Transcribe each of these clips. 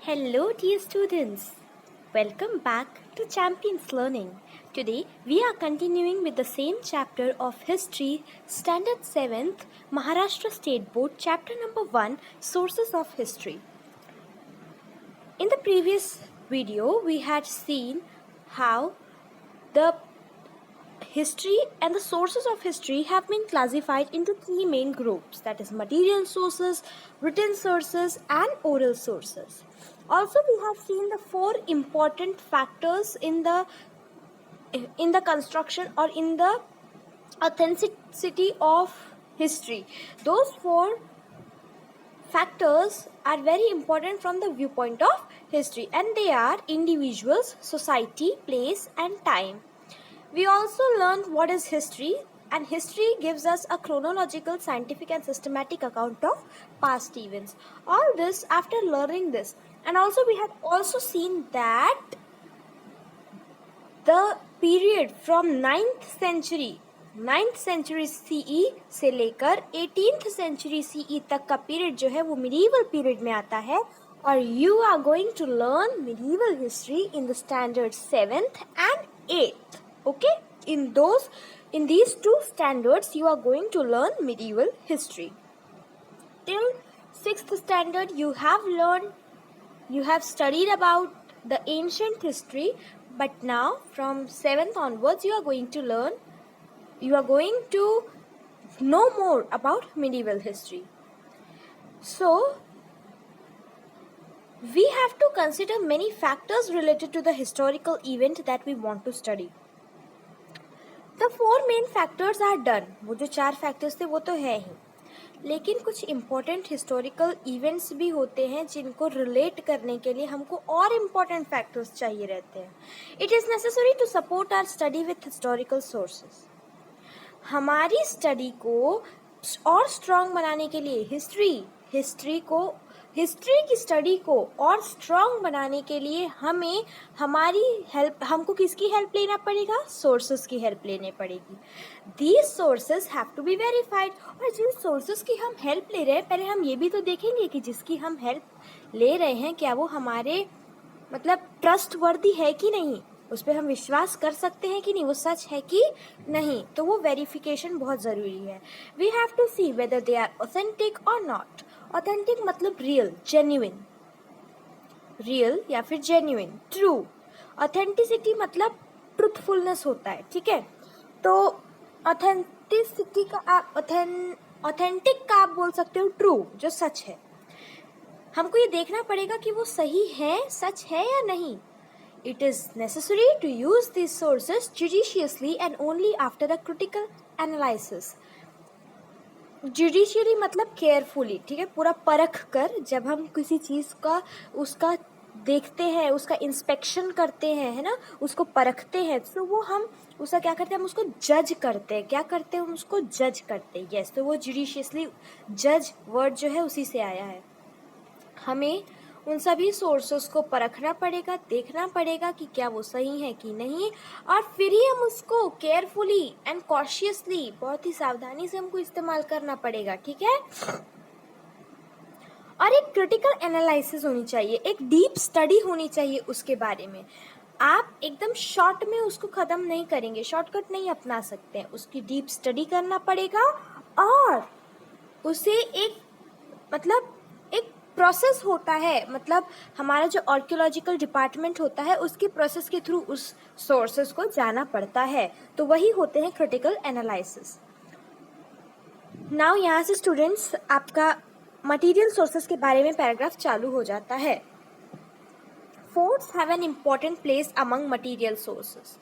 Hello, dear students. Welcome back to Champions Learning. Today, we are continuing with the same chapter of History, Standard 7th, Maharashtra State Board, Chapter number 1, Sources of History. In the previous video, we had seen how the history and the sources of history have been classified into three main groups, that is material sources, written sources and oral sources. Also, we have seen the four important factors in the construction or in the authenticity of history. Those four factors are very important from the viewpoint of history, and they are individuals, society, place and time. We also learned what is history, and history gives us a chronological, scientific and systematic account of past events. All this after learning this, and also we had also seen that the period from 9th century CE से लेकर 18th century CE तक का period जो है वो medieval period में आता है, और you are going to learn medieval history in the standard 7th and 8th. Okay, in these two standards you are going to learn medieval history. Till 6th standard you have studied about the ancient history, but now from 7th onwards you are going to know more about medieval history. So we have to consider many factors related to the historical event that we want to study. The four main factors are done. वो जो चार factors थे वो तो है ही, लेकिन कुछ important historical events भी होते हैं जिनको relate करने के लिए हमको और important factors चाहिए रहते हैं. It is necessary to support our study with historical sources. हमारी study को और strong बनाने के लिए हिस्ट्री की स्टडी को और स्ट्रॉन्ग बनाने के लिए हमको किसकी हेल्प लेना पड़ेगा? सोर्सेस की हेल्प लेनी पड़ेगी. These sources have to be verified. और जिन सोर्सेस की हम हेल्प ले रहे हैं, पहले हम ये भी तो देखेंगे कि जिसकी हम हेल्प ले रहे हैं क्या वो हमारे ट्रस्ट वर्दी है कि नहीं, उस पर हम विश्वास कर सकते हैं कि नहीं, वो सच है कि नहीं. तो वो वेरिफिकेशन बहुत ज़रूरी है. We have to see whether they are authentic और नॉट. ऑथेंटिक मतलब रियल, जेन्युइन, रियल या फिर जेन्युइन, ट्रू. ऑथेंटिसिटी मतलब ट्रूथफुलनेस होता है. ठीक है, तो ऑथेंटिसिटी का आप ऑथेंटिक का आप बोल सकते हो ट्रू, जो सच है. हमको ये देखना पड़ेगा कि वो सही है, सच है या नहीं. It is necessary to use these sources judiciously and only after a critical analysis. Judicially मतलब carefully, ठीक है, पूरा परख कर. जब हम किसी चीज़ का उसका देखते हैं, उसका इंस्पेक्शन करते हैं, है ना, उसको परखते हैं, तो वो हम उसका क्या करते हैं, हम उसको जज करते हैं. क्या करते हैं? हम उसको जज करते हैं. यस, तो वो जुडिशियसली, जज वर्ड जो है उसी से आया है. हमें उन सभी सोर्सेस को परखना पड़ेगा, देखना पड़ेगा कि क्या वो सही है कि नहीं, और फिर ही हम उसको केयरफुली एंड कॉशियसली, बहुत ही सावधानी से हमको इस्तेमाल करना पड़ेगा. ठीक है, और एक क्रिटिकल एनालिसिस होनी चाहिए, एक डीप स्टडी होनी चाहिए उसके बारे में. आप एकदम शॉर्ट में उसको ख़त्म नहीं करेंगे, शॉर्टकट नहीं अपना सकते हैं. उसकी डीप स्टडी करना पड़ेगा, और उसे एक प्रोसेस होता है, हमारा जो आर्कियोलॉजिकल डिपार्टमेंट होता है उसके प्रोसेस के थ्रू उस सोर्सेस को जाना पड़ता है. तो वही होते हैं क्रिटिकल एनालिसिस. नाउ यहाँ से स्टूडेंट्स आपका मटेरियल सोर्सेस के बारे में पैराग्राफ चालू हो जाता है. Forts have an important place among material sources.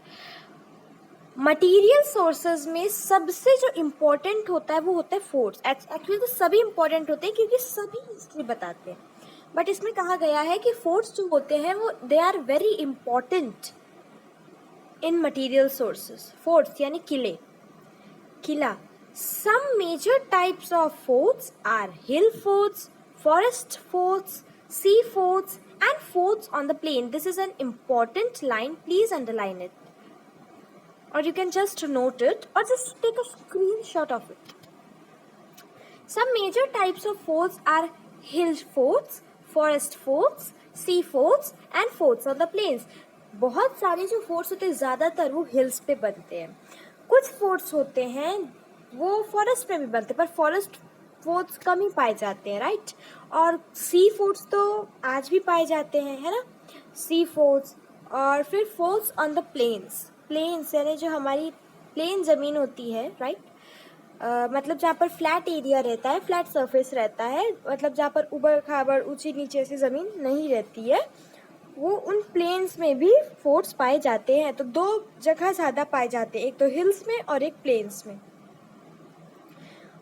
Material sources में सबसे जो इम्पोर्टेंट होता है वो होता है फोर्ट्स. एक्चुअली तो सभी इम्पोर्टेंट होते हैं क्योंकि सभी हिस्ट्री बताते हैं, बट इसमें कहा गया है कि फोर्ट्स जो होते हैं वो they are very important in material sources. Forts यानी किला. Some major types of forts are hill forts, forest forts, sea forts and forts on the plain. This is an important line, please underline it, or you can just note it or just take a screenshot of it. Some major types of forts are hill forts, forest forts, sea forts and forts on the plains. बहुत सारे जो forts होते हैं ज़्यादातर वो hills पे बनते हैं। कुछ फोर्ट्स होते हैं वो फॉरेस्ट में भी बनते हैं, पर फॉरेस्ट फोर्ट्स कम ही पाए जाते हैं, राइट। और सी फोर्ट्स तो आज भी पाए जाते हैं, है ना, सी फोर्ट्स। और फिर forts on the plains, plains यानी जो हमारी प्लेन ज़मीन होती है, राइट। मतलब जहाँ पर फ्लैट एरिया रहता है, फ्लैट सरफेस रहता है, मतलब जहाँ पर उबड़ खाबड़ ऊंची नीचे से ज़मीन नहीं रहती है, वो उन प्लेन्स में भी फोर्ट्स पाए जाते हैं। तो दो जगह ज़्यादा पाए जाते हैं, एक तो हिल्स में और एक प्लेन्स में।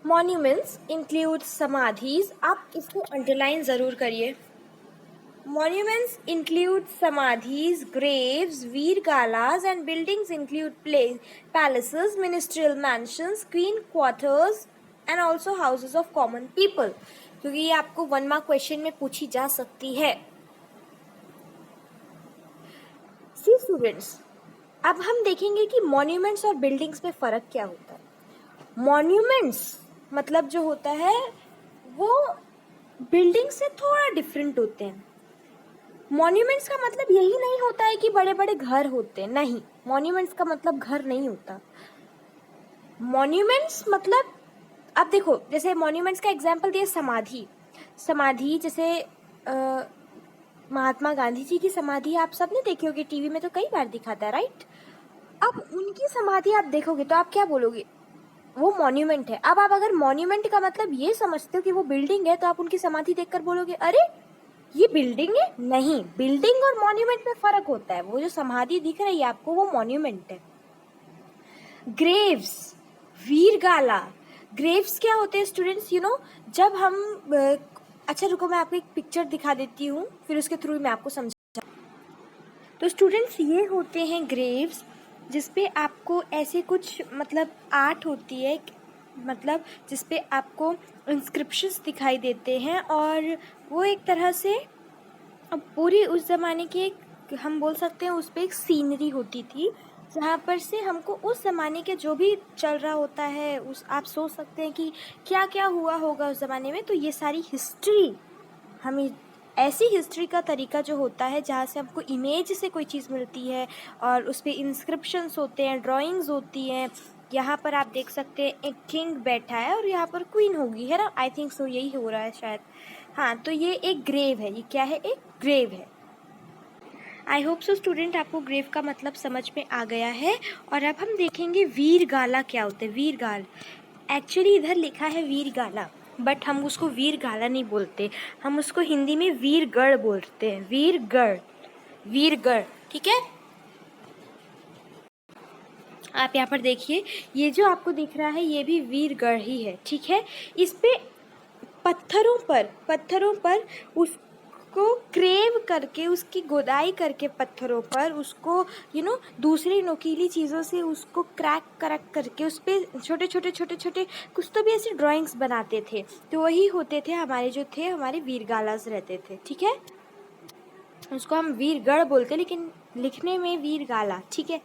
मॉन्यूमेंट्स इंक्लूड समाधीज, आप इसको अंडरलाइन ज़रूर करिए। Monuments include samadhis, graves, veergalas, and buildings include palaces, ministerial mansions, queen quarters, and also houses of common people. क्योंकि ये आपको 1 मार्क क्वेश्चन में पूछी जा सकती है। सी स्टूडेंट्स, अब हम देखेंगे कि मॉन्यूमेंट्स और बिल्डिंग्स में फ़र्क क्या होता है। मॉन्यूमेंट्स मतलब जो होता है वो बिल्डिंग से थोड़ा डिफरेंट होते हैं। मॉन्यूमेंट्स का मतलब यही नहीं होता है कि बड़े बड़े घर होते हैं, नहीं, मॉन्यूमेंट्स का मतलब घर नहीं होता। मॉन्यूमेंट्स मतलब अब देखो, जैसे मॉन्यूमेंट्स का एग्जांपल दिया समाधि। समाधि जैसे महात्मा गांधी जी की समाधि आप सबने देखी होगी, टीवी में तो कई बार दिखाता है, राइट। अब उनकी समाधि आप देखोगे तो आप क्या बोलोगे, वो मॉन्यूमेंट है। अब आप अगर मॉन्यूमेंट का मतलब ये समझते हो कि वो बिल्डिंग है, तो आप उनकी समाधि देखकर बोलोगे अरे ये बिल्डिंग है। नहीं, बिल्डिंग और मॉन्यूमेंट में फर्क होता है। वो जो समाधि दिख रही है आपको वो मॉन्यूमेंट है। ग्रेव्स, वीरगाला, ग्रेव्स क्या होते हैं स्टूडेंट्स, यू नो, जब हम अच्छा रुको मैं आपको एक पिक्चर दिखा देती हूँ, फिर उसके थ्रू मैं आपको समझा। तो स्टूडेंट्स ये होते हैं ग्रेव्स, जिसपे आपको ऐसे कुछ मतलब आर्ट होती है, मतलब जिसपे आपको इंस्क्रिप्शंस दिखाई देते हैं, और वो एक तरह से पूरी उस ज़माने की एक हम बोल सकते हैं उस पर एक सीनरी होती थी, जहाँ पर से हमको उस ज़माने के जो भी चल रहा होता है उस आप सोच सकते हैं कि क्या क्या हुआ होगा उस ज़माने में। तो ये सारी हिस्ट्री, हमें ऐसी हिस्ट्री का तरीका जो होता है जहाँ से हमको इमेज से कोई चीज़ मिलती है, और उस पर इंस्क्रिप्शंस होते हैं, ड्राइंग्स होती हैं। यहाँ पर आप देख सकते हैं एक किंग बैठा है और यहाँ पर क्वीन होगी, है ना, आई थिंक सो यही हो रहा है शायद। हाँ, तो ये एक ग्रेव है। ये क्या है, एक ग्रेव है। आई होप सो स्टूडेंट आपको ग्रेव का मतलब समझ में आ गया है। और अब हम देखेंगे वीरगाला क्या होता है। वीरगाल एक्चुअली इधर लिखा है वीरगाला, बट हम उसको वीरगाला नहीं बोलते, हम उसको हिंदी में वीरगढ़ बोलते हैं। वीरगढ़, वीरगढ़, ठीक है। आप यहाँ पर देखिए, ये जो आपको दिख रहा है ये भी वीरगढ़ ही है, ठीक है। इस पे पत्थरों पर उसको क्रेव करके, उसकी गोदाई करके पत्थरों पर उसको दूसरी नुकीली चीज़ों से उसको क्रैक करके उस पर छोटे छोटे कुछ तो भी ऐसे ड्राइंग्स बनाते थे। तो वही होते थे हमारे जो थे, हमारे वीरगालास रहते थे, ठीक है। उसको हम वीरगढ़ बोलते, लेकिन लिखने में वीरगाला, ठीक है।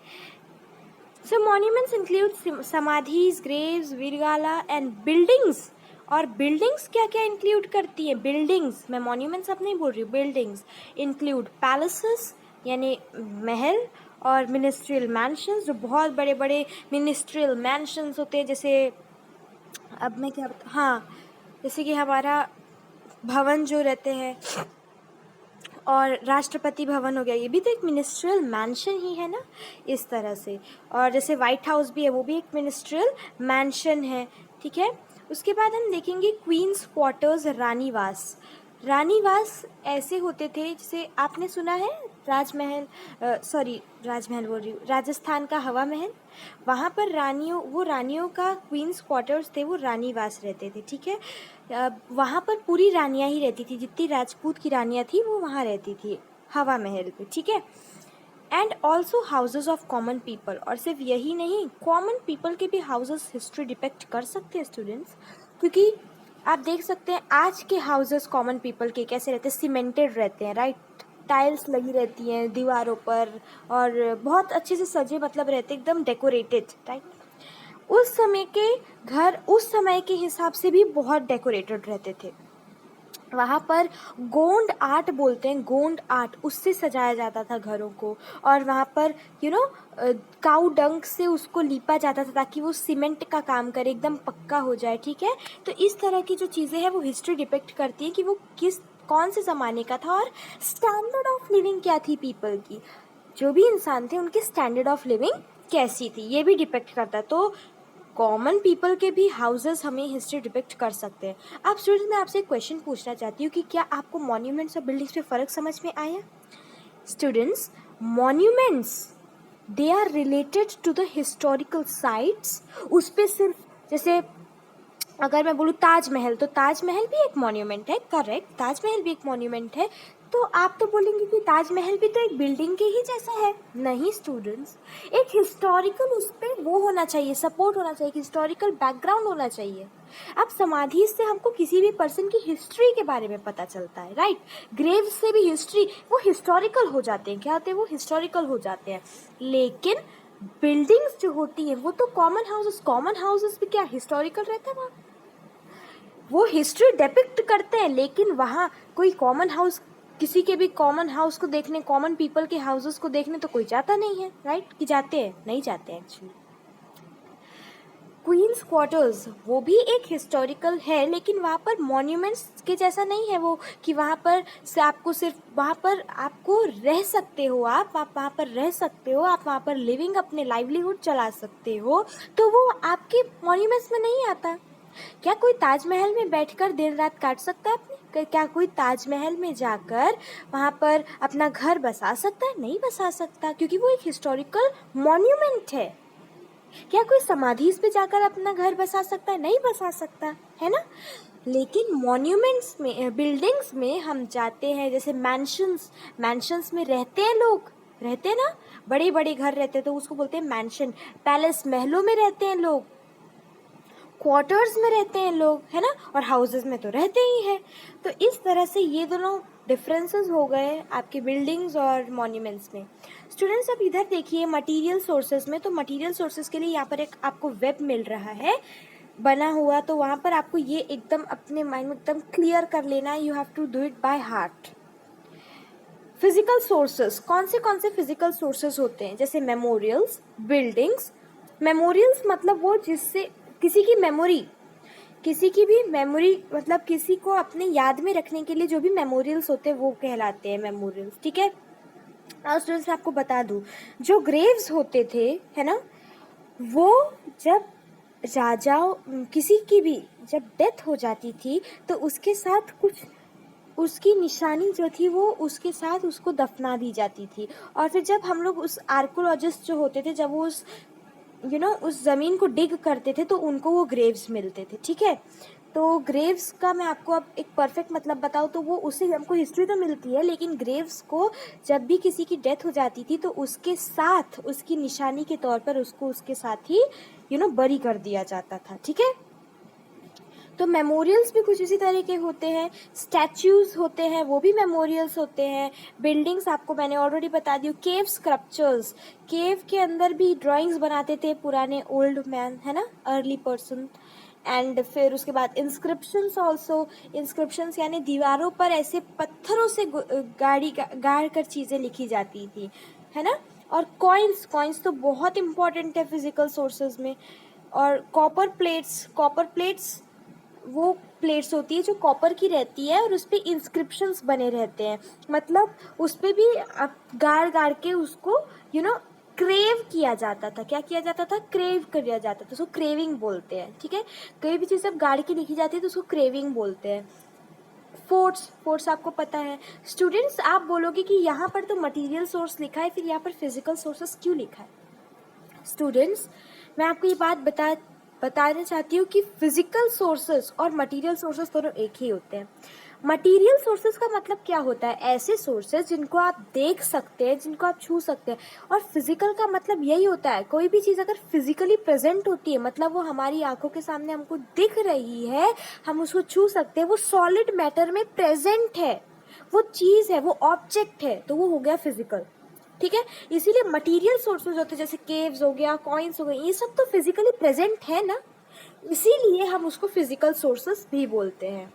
So monuments include समाधीज, ग्रेव्स, वीरगाला एंड बिल्डिंग्स। और बिल्डिंग्स क्या क्या इंक्लूड करती हैं? बिल्डिंग्स, मैं मॉन्यूमेंट्स अब नहीं बोल रही हूँ, बिल्डिंग्स इंक्लूड पैलेसेस यानी महल, और मिनिस्ट्रियल मैंशंस, जो बहुत बड़े बड़े मिनिस्ट्रियल मैंशंस होते हैं। जैसे अब मैं क्या हाँ, जैसे कि हमारा भवन जो रहते हैं, और राष्ट्रपति भवन हो गया, ये भी तो एक मिनिस्ट्रियल मैंशन ही है ना, इस तरह से। और जैसे वाइट हाउस भी है, वो भी एक मिनिस्ट्रियल मैंशन है, ठीक है। उसके बाद हम देखेंगे क्वींस क्वार्टर्स, रानीवास। रानीवास ऐसे होते थे, जैसे आपने सुना है राजमहल, राजमहल बोल रही हूँ, राजस्थान का हवा महल, वहाँ पर रानियों का क्वींस क्वार्टर्स थे, वो रानीवास रहते थे, ठीक है। वहाँ पर पूरी रानियाँ ही रहती थी, जितनी राजपूत की रानियाँ थी वो वहाँ रहती थी हवा महल पे, ठीक है। And also houses of common people, और सिर्फ यही नहीं, कॉमन पीपल के भी हाउसेज हिस्ट्री डिपेक्ट कर सकते हैं स्टूडेंट्स, क्योंकि आप देख सकते हैं आज के हाउसेज कॉमन पीपल के कैसे रहते हैं, सीमेंटेड रहते हैं, राइट, टाइल्स लगी रहती हैं दीवारों पर, और बहुत अच्छे से सजे मतलब रहते हैं, एकदम डेकोरेटेड, राइट। उस समय के घर उस समय के हिसाब से भी बहुत डेकोरेटेड रहते थे। वहाँ पर गोंड आर्ट बोलते हैं, गोंड आर्ट, उससे सजाया जाता था घरों को। और वहाँ पर काऊ डंक से उसको लीपा जाता था ताकि वो सीमेंट का काम करे, एकदम पक्का हो जाए, ठीक है। तो इस तरह की जो चीज़ें हैं वो हिस्ट्री डिपिक्ट करती है कि वो कौन से ज़माने का था और स्टैंडर्ड ऑफ लिविंग क्या थी पीपल की, जो भी इंसान थे उनकी स्टैंडर्ड ऑफ लिविंग कैसी थी, ये भी डिपिक्ट करता है। तो कॉमन पीपल के भी हाउसेस हमें हिस्ट्री डिपिक्ट कर सकते हैं। अब स्टूडेंट, मैं आपसे एक क्वेश्चन पूछना चाहती हूँ कि क्या आपको मॉन्यूमेंट्स और बिल्डिंग्स में फ़र्क समझ में आया? Students, monuments they are related to the historical sites. उस पर सिर्फ, जैसे अगर मैं बोलूँ ताजमहल, तो ताजमहल भी एक मॉन्यूमेंट है, करेक्ट, ताजमहल भी एक मॉन्यूमेंट है। तो आप तो बोलेंगे कि ताजमहल भी तो एक बिल्डिंग के ही जैसा है। नहीं स्टूडेंट्स, एक हिस्टोरिकल उस पर वो होना चाहिए, सपोर्ट होना चाहिए, हिस्टोरिकल बैकग्राउंड होना चाहिए। अब समाधि से हमको किसी भी पर्सन की हिस्ट्री के बारे में पता चलता है, राइट। ग्रेव से भी हिस्ट्री, वो हिस्टोरिकल हो जाते हैं, क्या होते हैं, वो हिस्टोरिकल हो जाते हैं। लेकिन बिल्डिंग्स जो होती हैं वो तो कॉमन हाउसेस भी क्या हिस्टोरिकल रहता है वहाँ, वो हिस्ट्री डिपिक्ट करते हैं। लेकिन वहाँ कोई कॉमन हाउस, किसी के भी कॉमन हाउस को देखने, कॉमन पीपल के हाउसेस को देखने तो कोई जाता नहीं है, राइट, कि जाते हैं, नहीं जाते हैं एक्चुअली। क्वींस क्वार्टर्स वो भी एक हिस्टोरिकल है, लेकिन वहाँ पर मॉन्यूमेंट्स के जैसा नहीं है वो, कि वहाँ पर से आपको सिर्फ, वहाँ पर आपको रह सकते हो, आप वहाँ पर रह सकते हो, आप वहाँ पर लिविंग अपने लाइवलीहुड चला सकते हो, तो वो आपके मॉन्यूमेंट्स में नहीं आता। क्या कोई ताजमहल में बैठकर दिन रात काट सकता है अपनी? क्या कोई ताजमहल में जाकर वहाँ पर अपना घर बसा सकता है? नहीं बसा सकता, क्योंकि वो एक हिस्टोरिकल मॉन्यूमेंट है। क्या कोई समाधि पे जाकर अपना घर बसा सकता है? नहीं बसा सकता, है ना। लेकिन मॉन्यूमेंट्स में, बिल्डिंग्स में हम जाते हैं, जैसे मैंशंस में रहते हैं लोग, रहते हैं ना, बड़े बड़े घर रहते हैं तो उसको बोलते हैं मैंशन। पैलेस, महलों में रहते हैं लोग, क्वार्टर्स में रहते हैं लोग, है ना, और हाउसेस में तो रहते ही हैं। तो इस तरह से ये दोनों डिफरेंसेस हो गए आपके बिल्डिंग्स और मॉन्यूमेंट्स में। स्टूडेंट्स, अब इधर देखिए मटेरियल सोर्सेज में, तो मटेरियल सोर्सेज के लिए यहाँ पर एक आपको वेब मिल रहा है बना हुआ, तो वहाँ पर आपको ये एकदम अपने माइंड में एकदम क्लियर कर लेना है, you have to do it by heart. Physical sources, कौन से फिजिकल सोर्सेज होते हैं? जैसे मेमोरियल्स, बिल्डिंग्स। मेमोरियल्स मतलब वो जिससे किसी की भी मेमोरी, मतलब किसी को अपने याद में रखने के लिए जो भी मेमोरियल्स होते हैं वो कहलाते हैं मेमोरियल्स, ठीक है। और स्टूडेंट्स, मैं आपको बता दूं, जो ग्रेव्स होते थे, है ना, वो जब राजाओं, किसी की भी जब डेथ हो जाती थी तो उसके साथ कुछ, उसकी निशानी जो थी वो उसके साथ उसको दफना दी जाती थी। और फिर जब हम लोग उस आर्कोलॉजिस्ट जो होते थे, जब वो उस उस ज़मीन को डिग करते थे तो उनको वो ग्रेव्स मिलते थे, ठीक है। तो ग्रेव्स का मैं आपको अब एक परफेक्ट मतलब बताऊँ तो वो, उससे हमको हिस्ट्री तो मिलती है, लेकिन ग्रेव्स को जब भी किसी की डेथ हो जाती थी तो उसके साथ, उसकी निशानी के तौर पर उसको उसके साथ ही बरी कर दिया जाता था, ठीक है। तो मेमोरियल्स भी कुछ इसी तरह के होते हैं। स्टैच्यूज़ होते हैं, वो भी मेमोरियल्स होते हैं। बिल्डिंग्स आपको मैंने ऑलरेडी बता दी। केव स्क्रप्चर्स, केव के अंदर भी ड्राइंग्स बनाते थे पुराने ओल्ड मैन, है ना, अर्ली पर्सन। एंड फिर उसके बाद इंस्क्रिप्शंस ऑल्सो, इंस्क्रिप्शंस यानी दीवारों पर ऐसे पत्थरों से गाड़ कर चीज़ें लिखी जाती थी, है ना। और कॉइन्स तो बहुत इंपॉर्टेंट है फिजिकल सोर्सेज में। और कॉपर प्लेट्स वो प्लेट्स होती है जो कॉपर की रहती है और उस पर इंस्क्रिप्शंस बने रहते हैं, मतलब उस पर भी गाड़ के उसको क्रेव किया जाता था। क्या किया जाता था? क्रेव किया जाता था, उसको क्रेविंग बोलते हैं, ठीक है। कोई भी चीज़ जब गाड़ के लिखी जाती है तो उसको क्रेविंग बोलते हैं। फोर्ट्स आपको पता है। स्टूडेंट्स, आप बोलोगे कि यहाँ पर तो मटेरियल सोर्स लिखा है, फिर यहाँ पर फिजिकल सोर्सेस क्यों लिखा है? स्टूडेंट्स, मैं आपको ये बात बताना चाहती हूँ कि फिजिकल सोर्सेस और मटेरियल सोर्सेस दोनों एक ही होते हैं। मटेरियल सोर्सेस का मतलब क्या होता है? ऐसे सोर्सेस जिनको आप देख सकते हैं, जिनको आप छू सकते हैं। और फिजिकल का मतलब यही होता है, कोई भी चीज़ अगर फिजिकली प्रेजेंट होती है, मतलब वो हमारी आंखों के सामने हमको दिख रही है, हम उसको छू सकते हैं, वो सॉलिड मैटर में प्रेजेंट है, वो चीज़ है, वो ऑब्जेक्ट है, तो वो हो गया फिजिकल, ठीक है। इसीलिए मटेरियल सोर्सेज होते हैं, जैसे केव्स हो गया, कॉइन्स हो गए, ये सब तो फिजिकली प्रेजेंट है ना, इसीलिए हम उसको फिजिकल सोर्सेज भी बोलते हैं।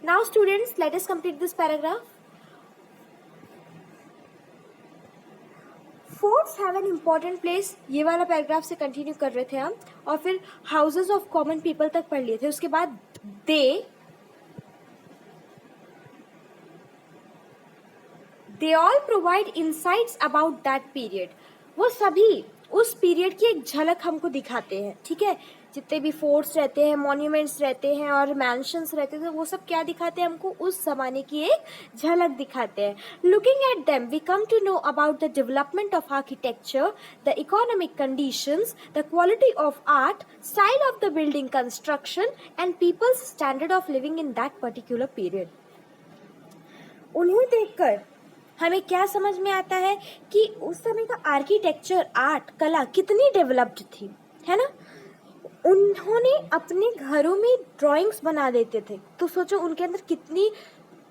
Now students, let us complete this paragraph. Forts have an important place, ये वाला पैराग्राफ से कंटिन्यू कर रहे थे हम, और फिर हाउसेज ऑफ कॉमन पीपल तक पढ़ लिए थे. उसके बाद they all provide insights about that period. वो सभी उस पीरियड की एक झलक हमको दिखाते हैं. ठीक है, जितने भी फोर्ट्स रहते हैं, मॉन्यूमेंट्स रहते हैं और मैंशंस रहते थे, वो सब क्या दिखाते हैं हमको, उस जमाने की एक झलक दिखाते हैं. Looking at them we come to know about the development of architecture, the economic conditions, the quality of art, style of the building construction and people's standard of living in that particular period. उन्हें देखकर हमें क्या समझ में आता है कि उस समय का आर्किटेक्चर, आर्ट, कला कितनी डेवलप्ड थी, है ना. उन्होंने अपने घरों में ड्राइंग्स बना देते थे, तो सोचो उनके अंदर कितनी,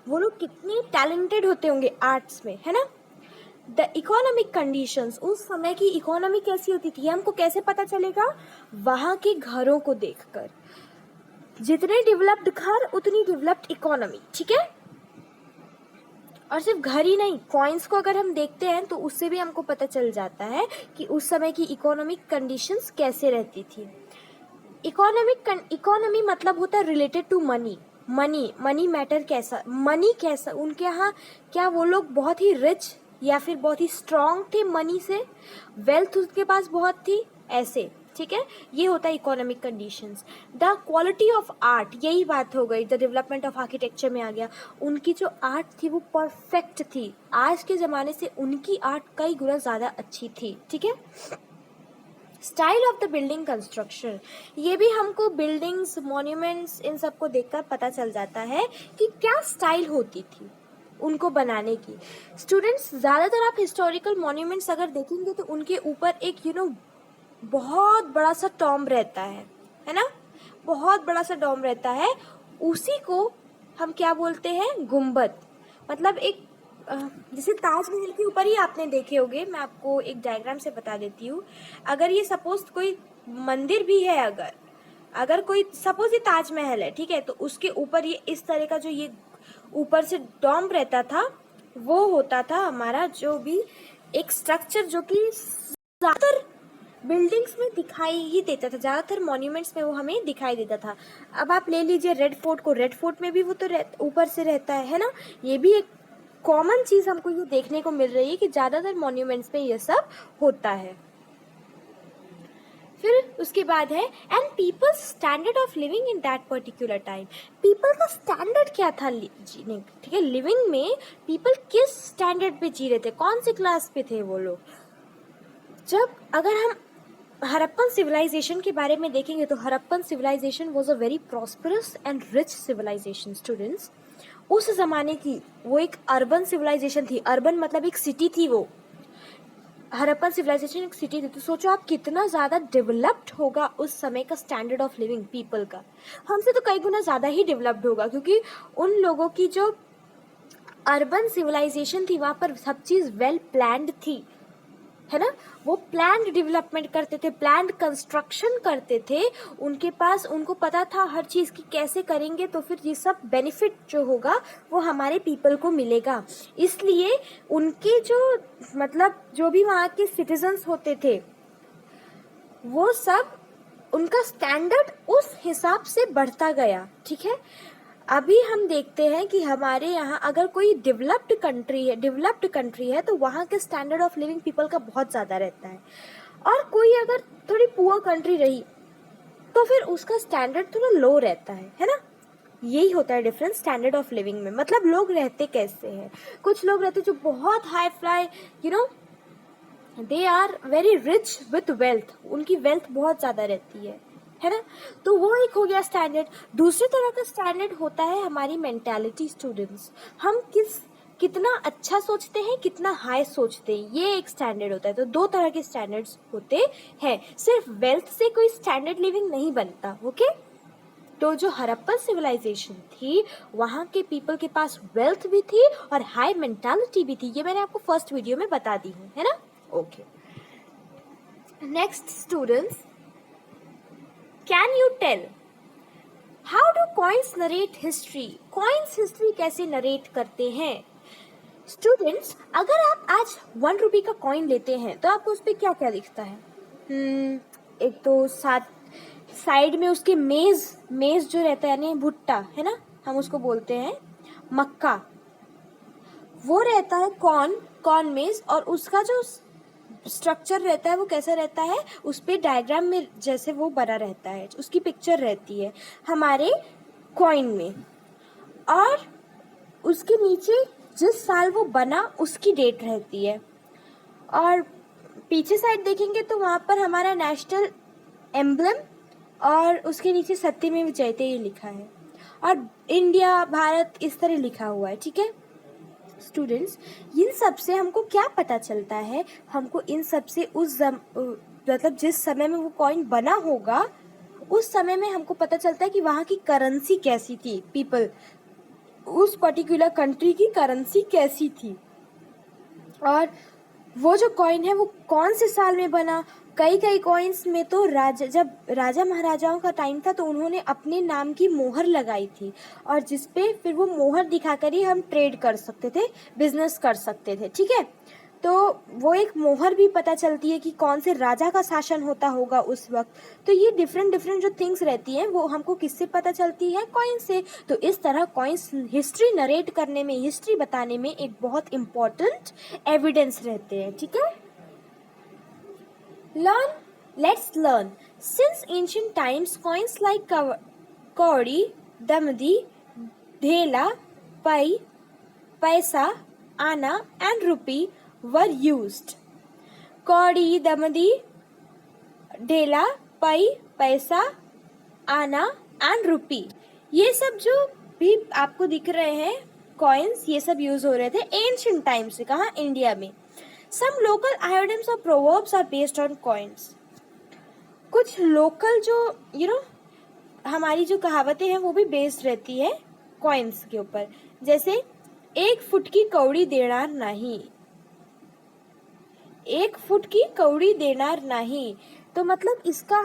वो लोग कितने टैलेंटेड होते होंगे आर्ट्स में, है ना. द इकोनॉमिक कंडीशंस, उस समय की इकोनॉमी कैसी होती थी हमको कैसे पता चलेगा, वहाँ के घरों को देखकर. जितने डेवलप्ड घर उतनी डेवलप्ड इकोनॉमी. ठीक है, और सिर्फ घर ही नहीं, कॉइन्स को अगर हम देखते हैं तो उससे भी हमको पता चल जाता है कि उस समय की इकोनॉमिक कंडीशंस कैसे रहती थी. इकोनॉमी मतलब होता है related to money. Money matter कैसा, मनी कैसा, उनके यहाँ क्या वो लोग बहुत ही रिच या फिर बहुत ही स्ट्रांग थे मनी से, वेल्थ उनके पास बहुत थी, ऐसे. ठीक है, ये होता है economic conditions. The quality of art, यही बात हो गई, द डेवलपमेंट ऑफ आर्किटेक्चर में आ गया. उनकी जो आर्ट थी वो परफेक्ट थी, आज के ज़माने से उनकी आर्ट कई गुना ज़्यादा अच्छी थी. ठीक है. Style of the building construction, ये भी हमको बिल्डिंग्स, मॉन्यूमेंट्स, इन सब को देखकर पता चल जाता है कि क्या स्टाइल होती थी उनको बनाने की. स्टूडेंट्स, ज़्यादातर आप हिस्टोरिकल मॉन्यूमेंट्स अगर देखेंगे तो उनके ऊपर एक बहुत बड़ा सा टॉम्ब रहता है ना, बहुत बड़ा सा डोम रहता है. उसी को हम क्या बोलते हैं, गुंबद. मतलब एक जैसे ताजमहल के ऊपर ही आपने देखे होंगे, मैं आपको एक डायग्राम से बता देती हूँ. अगर ये सपोज कोई मंदिर भी है, अगर कोई सपोज ये ताजमहल है, ठीक है, तो उसके ऊपर ये इस तरह का जो ये ऊपर से डोम रहता था, वो होता था हमारा जो भी एक स्ट्रक्चर जो कि ज़्यादातर बिल्डिंग्स में दिखाई ही देता था, ज़्यादातर मॉन्यूमेंट्स में वो हमें दिखाई देता था. अब आप ले लीजिए रेड फोर्ट को, रेड फोर्ट में भी वो तो ऊपर से रहता है ना. ये भी एक कॉमन चीज़ हमको ये देखने को मिल रही है कि ज़्यादातर मॉन्यूमेंट्स में ये सब होता है. फिर उसके बाद है and people's standard of living in that particular time. People का स्टैंडर्ड क्या था जीने, ठीक है, लिविंग में पीपल किस स्टैंडर्ड पे जी रहे थे, कौन से क्लास पे थे वो लोग. जब अगर हम हड़प्पन सिविलाइजेशन के बारे में देखेंगे तो Harappan civilization was a very prosperous and rich civilization. Students, उस ज़माने की वो एक अर्बन सिविलाइजेशन थी. अर्बन मतलब एक सिटी थी, वो हड़प्पन सिविलाइजेशन एक सिटी थी. तो सोचो आप कितना ज़्यादा डेवलप्ड होगा उस समय का स्टैंडर्ड ऑफ लिविंग पीपल का. हमसे तो कई गुना ज़्यादा ही डेवलप्ड होगा, क्योंकि उन लोगों की जो अर्बन सिविलाइजेशन थी वहाँ पर सब चीज़ वेल प्लान्ड थी, है ना. वो प्लान्ड डेवलपमेंट करते थे, प्लान्ड कंस्ट्रक्शन करते थे. उनके पास, उनको पता था हर चीज़ की कैसे करेंगे तो फिर ये सब बेनिफिट जो होगा वो हमारे पीपल को मिलेगा. इसलिए उनके जो मतलब जो भी वहाँ के सिटीजन्स होते थे वो सब, उनका स्टैंडर्ड उस हिसाब से बढ़ता गया. ठीक है, अभी हम देखते हैं कि हमारे यहाँ अगर कोई डेवलप्ड कंट्री है तो वहाँ के स्टैंडर्ड ऑफ लिविंग पीपल का बहुत ज़्यादा रहता है, और कोई अगर थोड़ी पुअर कंट्री रही तो फिर उसका स्टैंडर्ड थोड़ा लो रहता है ना. यही होता है डिफरेंस स्टैंडर्ड ऑफ लिविंग में. मतलब लोग रहते कैसे हैं, कुछ लोग रहते जो बहुत high fly, they are very rich with wealth, उनकी वेल्थ बहुत ज़्यादा रहती है ना. तो वो एक हो गया स्टैंडर्ड. दूसरी तरह का स्टैंडर्ड होता है हमारी मेंटालिटी. स्टूडेंट्स, हम कितना अच्छा सोचते हैं, कितना हाई सोचते हैं, ये एक स्टैंडर्ड होता है. तो दो तरह के स्टैंडर्ड्स होते हैं. सिर्फ वेल्थ से कोई स्टैंडर्ड लिविंग नहीं बनता. ओके, तो जो हड़प्पन सिविलाइजेशन थी वहाँ के पीपल के पास वेल्थ भी थी और हाई मेंटालिटी भी थी. ये मैंने आपको फर्स्ट वीडियो में बता दी है ना. Okay, next students, can you tell how do coins narrate history? Coins history कैसे नरेट करते हैं? स्टूडेंट्स, अगर आप आज 1 रुपये का कॉइन लेते हैं तो आपको उस पर क्या क्या दिखता है? एक तो साथ साइड में उसके मेज जो रहता है, यानी भुट्टा है ना, हम उसको बोलते हैं मक्का, वो रहता है कॉर्न मेज, और उसका जो स्ट्रक्चर रहता है वो कैसा रहता है, उस पर डायग्राम में जैसे वो बना रहता है, उसकी पिक्चर रहती है हमारे कॉइन में, और उसके नीचे जिस साल वो बना उसकी डेट रहती है, और पीछे साइड देखेंगे तो वहाँ पर हमारा नेशनल एम्ब्लम और उसके नीचे सत्यमेव जयते ये लिखा है, और इंडिया भारत इस तरह लिखा हुआ है। ठीक है स्टूडेंट्स, इन सब से हमको क्या पता चलता है? हमको इन सब से मतलब जिस समय में वो कॉइन बना होगा उस समय में हमको पता चलता है कि वहाँ की करेंसी कैसी थी, पीपल उस पर्टिकुलर कंट्री की करेंसी कैसी थी, और वो जो कॉइन है वो कौन से साल में बना। कई कॉइन्स में तो जब राजा महाराजाओं का टाइम था तो उन्होंने अपने नाम की मोहर लगाई थी, और जिस पे फिर वो मोहर दिखाकर ही हम ट्रेड कर सकते थे, बिजनेस कर सकते थे। ठीक है, तो वो एक मोहर भी पता चलती है कि कौन से राजा का शासन होता होगा उस वक्त। तो ये डिफरेंट जो थिंग्स रहती हैं वो हमको किससे पता चलती है? कॉइन से। तो इस तरह कॉइन्स हिस्ट्री नरेट करने में, हिस्ट्री बताने में एक बहुत इम्पोर्टेंट एविडेंस रहते हैं। ठीक है, let's learn. Since ancient times, coins like kauri, damdi, dhela, pai, paisa, ana and rupee were used. कौड़ी, दमदी, ढेला, पाई, पैसा, आना एंड रुपी, ये सब जो भी आपको दिख रहे हैं कॉइन्स, ये सब यूज हो रहे थे एंशिएंट टाइम से। कहाँ? इंडिया में। Some local idioms or proverbs are based on coins. कुछ लोकल जो हमारी जो कहावतें हैं वो भी बेस्ड रहती है कॉइन्स के ऊपर। जैसे 1 फुट की कौड़ी देनार नहीं, 1 फुट की कौड़ी देनार नहीं, तो मतलब इसका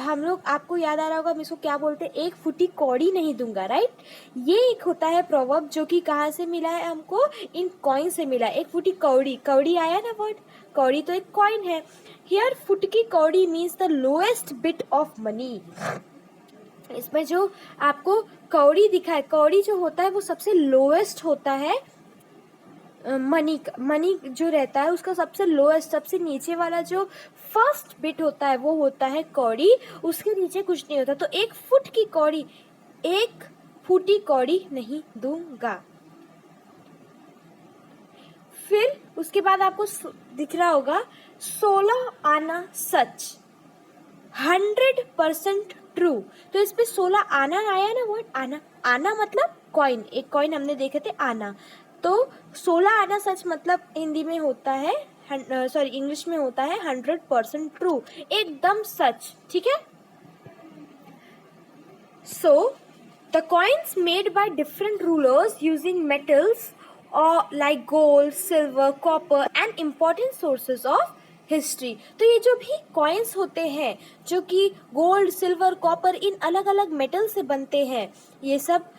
हम लोग, आपको याद आ रहा होगा हम इसको क्या बोलते हैं? 1 फुटी कौड़ी नहीं दूंगा, राइट। ये एक होता है प्रोवर्ब जो कि कहाँ से मिला है हमको? इन कॉइन से मिला। 1 फुटी कौड़ी आया ना वर्ड, कौड़ी तो एक कॉइन है। हियर फुट की कौड़ी means the lowest bit of money. इसमें जो आपको कौड़ी दिखा है, कौड़ी जो होता है वो सबसे लोएस्ट होता है। मनी जो रहता है उसका सबसे लोएस्ट, सबसे नीचे वाला जो फर्स्ट बिट होता है वो होता है कौड़ी, उसके नीचे कुछ नहीं होता। तो 1 फुट की कौड़ी, 1 फुटी कौड़ी नहीं दूंगा। फिर उसके बाद आपको दिख रहा होगा 16 आना सच, 100% ट्रू। तो इस पे 16 आना आया ना वर्ड, आना मतलब कॉइन, एक कॉइन हमने देखे थे आना, तो 16 आना सच मतलब हिंदी में होता है, इंग्लिश में होता है 100% ट्रू, एकदम सच। ठीक है, so the coins made by different rulers using metals और like gold, silver, copper and important sources of history. तो ये जो भी कॉइन्स होते हैं जो कि गोल्ड, सिल्वर, कॉपर, इन अलग अलग मेटल से बनते हैं, ये सब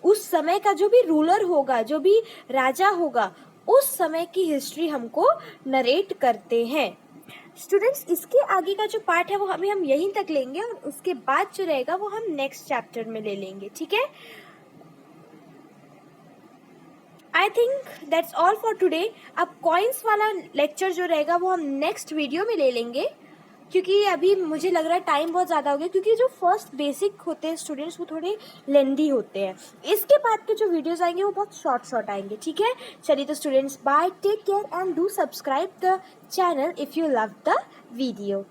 उस समय का जो भी रूलर होगा, जो भी राजा होगा, उस समय की हिस्ट्री हमको नरेट करते हैं। स्टूडेंट्स, इसके आगे का जो पार्ट है वो हम यहीं तक लेंगे, और उसके बाद जो रहेगा वो हम नेक्स्ट चैप्टर में ले लेंगे। ठीक है, I think that's all for today. अब कॉइन्स वाला लेक्चर जो रहेगा वो हम नेक्स्ट वीडियो में ले लेंगे, क्योंकि अभी मुझे लग रहा है टाइम बहुत ज़्यादा हो गया, क्योंकि जो फर्स्ट बेसिक होते हैं स्टूडेंट्स वो थोड़े लेंदी होते हैं। इसके बाद के जो वीडियोस आएंगे वो बहुत शॉर्ट आएंगे। ठीक है, चलिए तो students, bye, take care and do subscribe the channel if you love the video.